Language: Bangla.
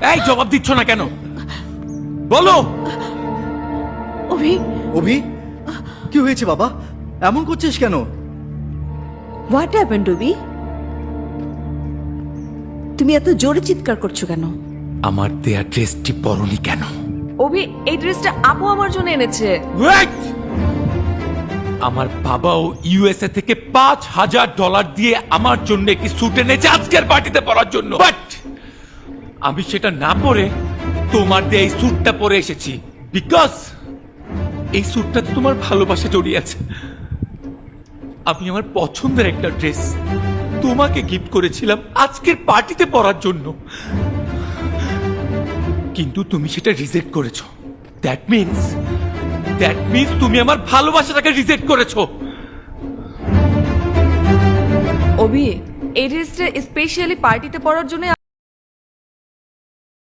এই জবাব দিচ্ছ না কেন? বলো। অভি, অভি, কি হয়েছে বাবা? এমন করছিস কেন? হোয়াট হ্যাপেন্ড অভি? তুমি এত জোরে চিৎকার করছো কেন? আমার দেয়া ড্রেসটি পরনি কেন? অভি, এই ড্রেসটা আপু আমার জন্য এনেছে। Wait! আমার বাবাও ইউএসএ থেকে $5,000 দিয়ে আমার জন্য একটি স্যুট এনেছে আজকের পার্টিতে পরার জন্য, বাট আমি সেটা না পরে তোমার দিয়ে এই স্যুটটা পরে এসেছি বিকজ এই স্যুটটাতে তোমার ভালোবাসা জড়িয়ে আছে। আমি আমার পছন্দের একটা ড্রেস তোমাকে গিফট করেছিলাম আজকের পার্টিতে পরার জন্য, কিন্তু তুমি সেটা রিজেক্ট করেছো। দ্যাট মিন্স তুমি আমার ভালোবাসাটাকে রিজেক্ট করেছো। অভি, এই ড্রেসটা স্পেশালি পার্টিতে পরার জন্য